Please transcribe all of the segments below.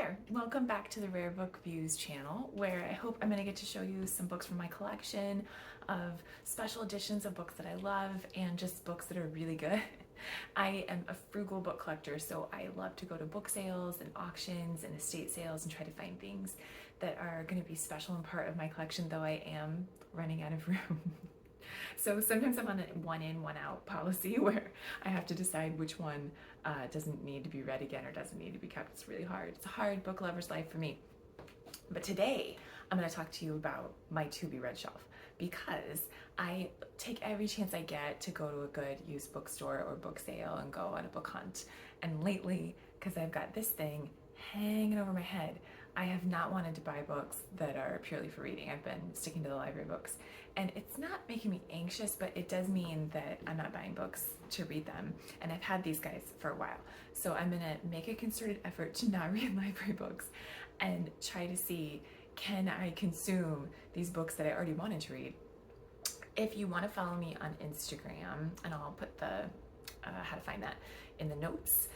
there, welcome back to the Rare Book Views channel, where I hope I'm going to get to show you some books from my collection of special editions of books that I love and just books that are really good. I am a frugal book collector, so I love to go to book sales and auctions and estate sales and try to find things that are going to be special and part of my collection, though I am running out of room. So sometimes I'm on a one in, one out policy where I have to decide which one doesn't need to be read again or doesn't need to be kept. It's really hard. It's a hard book lover's life for me. But today I'm going to talk to you about my to-be-read shelf, because I take every chance I get to go to a good used bookstore or book sale and go on a book hunt. And lately, because I've got this thing hanging over my head, I have not wanted to buy books that are purely for reading. I've been sticking to the library books. And it's not making me anxious, but it does mean that I'm not buying books to read them. And I've had these guys for a while. So I'm gonna make a concerted effort to not read library books and try to see, can I consume these books that I already wanted to read? If you want to follow me on Instagram, and I'll put the how to find that in the notes,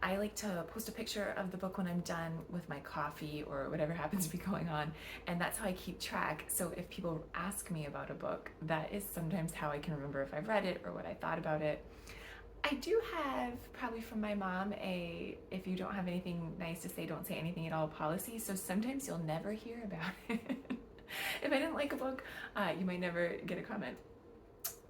I like to post a picture of the book when I'm done with my coffee or whatever happens to be going on, and that's how I keep track. So if people ask me about a book, that is sometimes how I can remember if I've read it or what I thought about it. I do have, probably from my mom, a if you don't have anything nice to say, don't say anything at all policy, so sometimes you'll never hear about it. If I didn't like a book, you might never get a comment.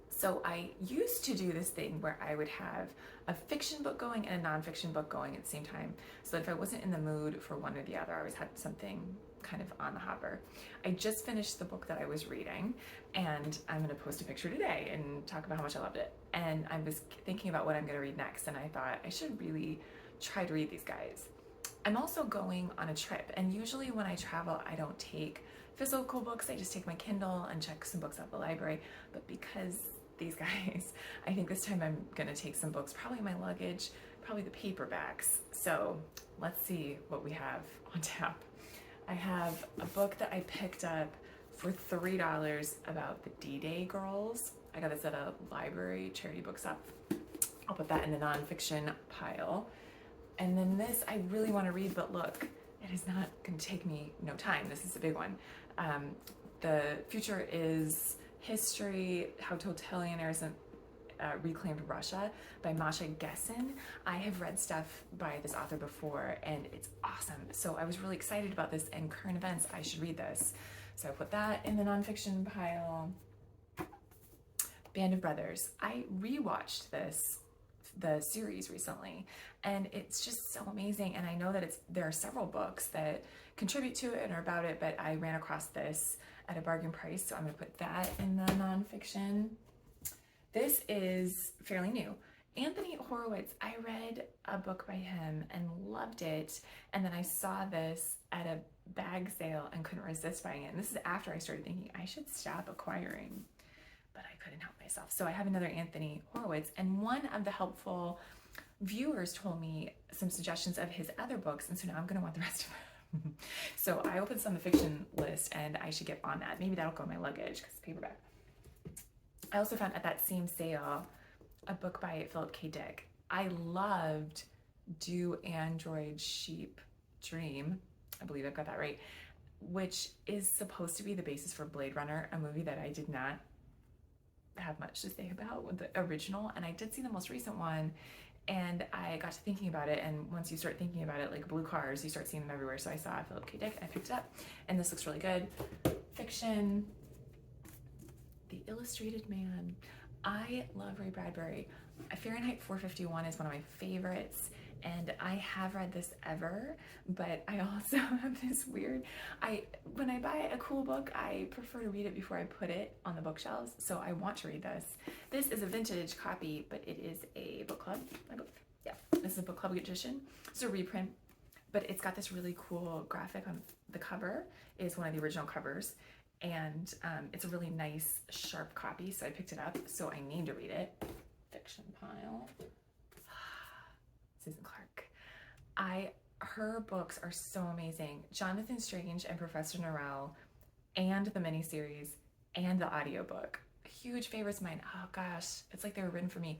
So I used to do this thing where I would have a fiction book going and a nonfiction book going at the same time, so that if I wasn't in the mood for one or the other, I always had something kind of on the hopper. I just finished the book that I was reading, and I'm going to post a picture today and talk about how much I loved it. And I was thinking about what I'm going to read next, and I thought I should really try to read these guys. I'm also going on a trip, and usually when I travel, I don't take physical books. I just take my Kindle and check some books out the library. But because these guys, I think this time I'm gonna take some books, probably my luggage, probably the paperbacks. So let's see what we have on tap. I have a book that I picked up for $3 about the D-Day girls. I got this at a library charity bookstop. I'll put that in the nonfiction pile. And then this I really want to read, but look, it is not going to take me no time. This is a big one. The future is history, how totalitarianism reclaimed Russia by Masha. Geesen. I have read stuff by this author before, and it's awesome. So I was really excited about this, and current events, I should read this. So I put that in the nonfiction pile. Band of Brothers. I rewatched the series recently, and it's just so amazing. And I know that there are several books that contribute to it and are about it, but I ran across this at a bargain price, so I'm going to put that in the nonfiction. This is fairly new. Anthony Horowitz. I read a book by him and loved it, and then I saw this at a bag sale and couldn't resist buying it. And this is after I started thinking I should stop acquiring, but I couldn't help myself. So I have another Anthony Horowitz, and one of the helpful viewers told me some suggestions of his other books, and so now I'm going to want the rest of them. So I opened some of the fiction list, and I should get on that. Maybe that'll go in my luggage because it's paperback. I also found at that same sale a book by Phillip K. Dick. I loved Do Android Sheep Dream, I believe I've got that right, which is supposed to be the basis for Blade Runner, a movie that I did not have much to say about with the original, and I did see the most recent one, and I got to thinking about it. And once you start thinking about it, like blue cars, you start seeing them everywhere. So I saw Phillip K. Dick, I picked it up, and this looks really good. Fiction, The Illustrated Man. I love Ray Bradbury. Fahrenheit 451 is one of my favorites, and I have read this ever, but I also have this weird, when I buy a cool book, I prefer to read it before I put it on the bookshelves, so I want to read this. This is a vintage copy, but it is a book club, I believe. Yeah, this is a book club edition. It's a reprint, but it's got this really cool graphic on the cover. It is one of the original covers, and it's a really nice, sharp copy, so I picked it up, so I need to read it. Fiction pile. Susan Clarke. Her books are so amazing. Jonathan Strange and Professor Norrell, and the miniseries, and the audiobook. Huge favorites of mine. Oh gosh, it's like they were written for me.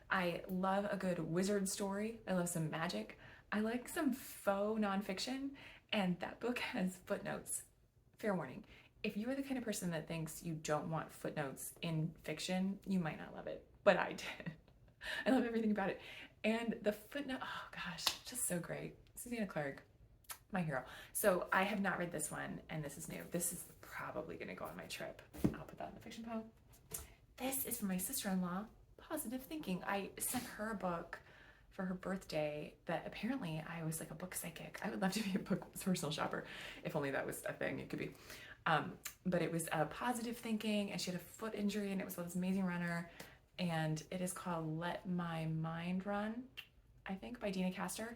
I love a good wizard story. I love some magic. I like some faux nonfiction, and that book has footnotes. Fair warning. If you are the kind of person that thinks you don't want footnotes in fiction, you might not love it, but I did. I love everything about it. And the footnote, oh gosh, just so great. Susanna Clarke, my hero. So I have not read this one, and this is new. This is probably going to go on my trip. I'll put that in the fiction pile. This is from my sister-in-law, Positive Thinking. I sent her a book for her birthday that apparently I was like a book psychic. I would love to be a book personal shopper. If only that was a thing, it could be. But it was Positive Thinking, and she had a foot injury, and it was this amazing runner. And it is called Let My Mind Run, I think, by Dina Castor.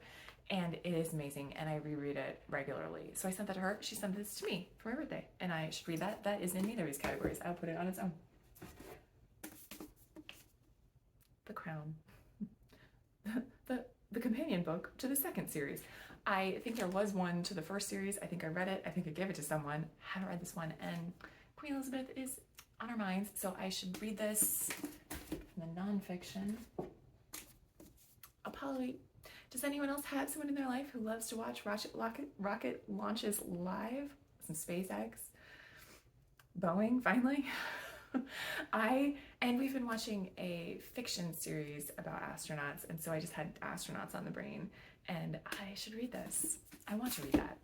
And it is amazing, and I reread it regularly. So I sent that to her. She sent this to me for my birthday, and I should read that. That is in neither of these categories. I'll put it on its own. The Crown. The companion book to the second series. I think there was one to the first series. I think I read it. I think I gave it to someone. Haven't read this one, and Queen Elizabeth is on our minds, so I should read this from the nonfiction. Apollo. Does anyone else have someone in their life who loves to watch rocket launches live? Some SpaceX, Boeing, finally. And we've been watching a fiction series about astronauts, and so I just had astronauts on the brain, and I should read this. I want to read that.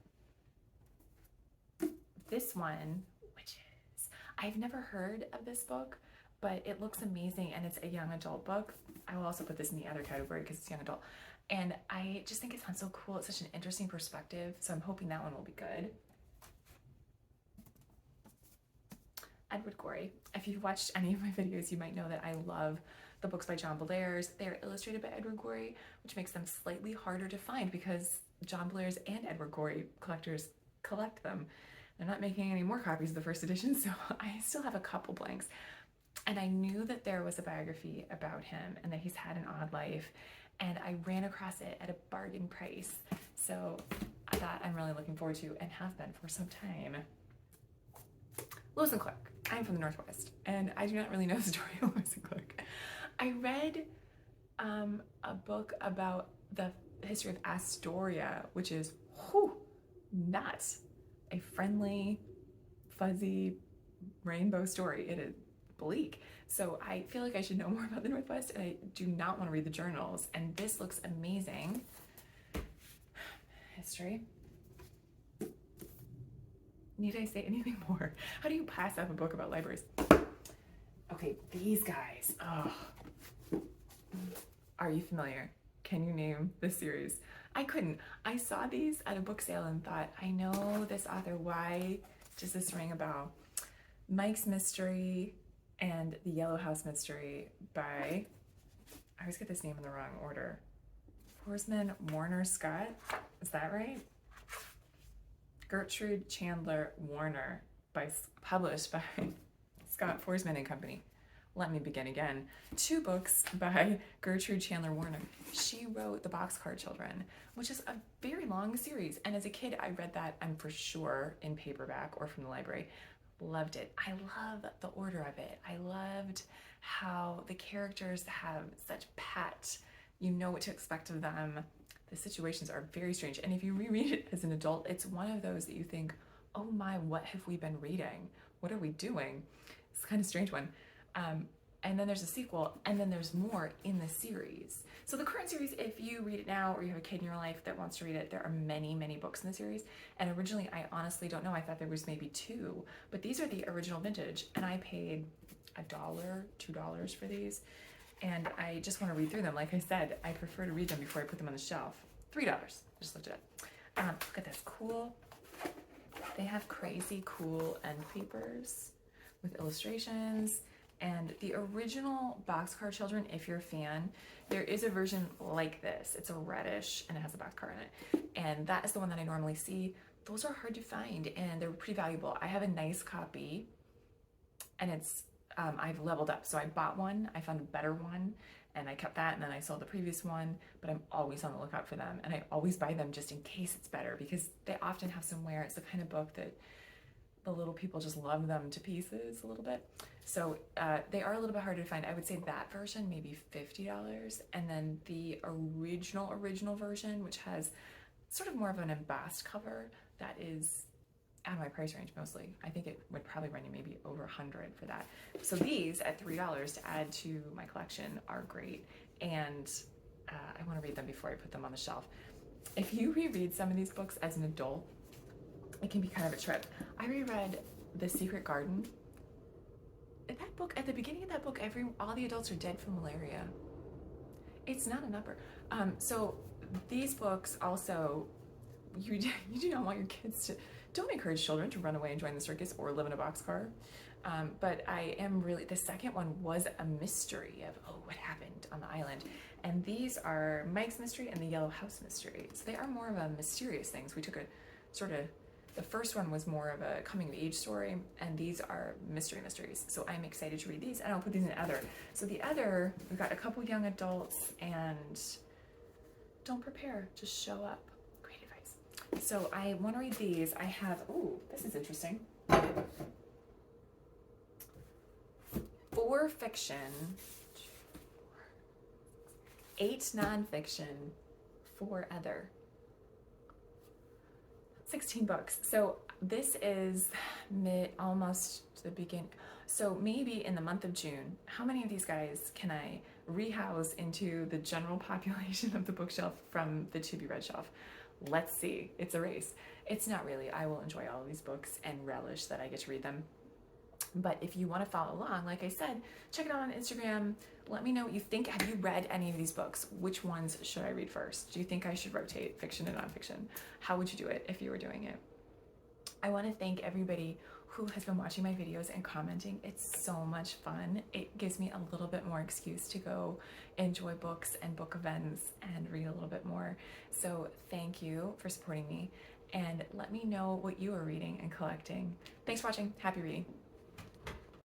This one, I've never heard of this book, but it looks amazing, and it's a young adult book. I will also put this in the other category because it's young adult. And I just think it sounds so cool. It's such an interesting perspective, so I'm hoping that one will be good. Edward Gorey. If you've watched any of my videos, you might know that I love the books by John Bellairs. They're illustrated by Edward Gorey, which makes them slightly harder to find because John Bellairs and Edward Gorey collectors collect them. They're not making any more copies of the first edition, so I still have a couple blanks. And I knew that there was a biography about him and that he's had an odd life, and I ran across it at a bargain price. So that I'm really looking forward to, and have been for some time. Lewis and Clark. I'm from the Northwest, and I do not really know the story of Lewis and Clark. I read a book about the history of Astoria, which is not a friendly, fuzzy rainbow story. It is bleak. So I feel like I should know more about the Northwest, and I do not want to read the journals. And this looks amazing. History. Need I say anything more? How do you pass up a book about libraries? Okay, these guys. Oh. Are you familiar? Can you name this series? I couldn't. I saw these at a book sale and thought, I know this author. Why does this ring a bell? Mike's Mystery and The Yellow House Mystery by, I always get this name in the wrong order, Horsman Warner Scott. Is that right? Gertrude Chandler Warner, published by Scott Forsman and Company. Let me begin again. 2 books by Gertrude Chandler Warner. She wrote The Boxcar Children, which is a very long series. And as a kid, I read that, I'm for sure, in paperback or from the library. Loved it. I love the order of it. I loved how the characters have such pat, you know what to expect of them. The situations are very strange. And if you reread it as an adult, it's one of those that you think, oh my, what have we been reading? What are we doing? It's kind of a strange one. And then there's a sequel, and then there's more in the series. So the current series, if you read it now or you have a kid in your life that wants to read it, there are many, many books in the series. And originally, I honestly don't know. I thought there was maybe 2, but these are the original vintage. And I paid $1, $2 for these. And I just want to read through them. Like I said, I prefer to read them before I put them on the shelf. $3. I just looked it up. Look at this. Cool. They have crazy cool end papers with illustrations. And the original Boxcar Children, if you're a fan, there is a version like this. It's a reddish and it has a boxcar in it. And that is the one that I normally see. Those are hard to find and they're pretty valuable. I have a nice copy and it's, I've leveled up. So I bought one, I found a better one and I kept that, and then I sold the previous one, but I'm always on the lookout for them. And I always buy them just in case it's better because they often have some wear. It's the kind of book that the little people just love them to pieces a little bit. So they are a little bit harder to find. I would say that version maybe $50, and then the original version, which has sort of more of an embossed cover, that is out of my price range mostly. I think it would probably run you maybe over $100 for that. So these at $3 to add to my collection are great, and I want to read them before I put them on the shelf. If you reread some of these books as an adult, it can be kind of a trip. I reread The Secret Garden. In that book, at the beginning of that book, all the adults are dead from malaria. It's not a number. So these books also, you do not want your kids to, don't encourage children to run away and join the circus or live in a boxcar. But I am really, the second one was a mystery of, oh, what happened on the island? And these are Mike's Mystery and the Yellow House Mystery. So they are more of a mysterious things. We took a sort of, the first one was more of a coming of age story, and these are mysteries. So I'm excited to read these, and I'll put these in the other. So the other, we've got a couple young adults, and don't prepare, just show up. Great advice. So I want to read these. I have, ooh, this is interesting. 4 fiction, 8 nonfiction, 4 other. 16 books. So this is almost the beginning. So maybe in the month of June, how many of these guys can I rehouse into the general population of the bookshelf from the to be read shelf? Let's see. It's a race. It's not really. I will enjoy all of these books and relish that I get to read them. But if you want to follow along, like I said, check it out on Instagram. Let me know what you think. Have you read any of these books? Which ones should I read first? Do you think I should rotate fiction and nonfiction? How would you do it if you were doing it? I want to thank everybody who has been watching my videos and commenting. It's so much fun. It gives me a little bit more excuse to go enjoy books and book events and read a little bit more. So thank you for supporting me, and let me know what you are reading and collecting. Thanks for watching. Happy reading.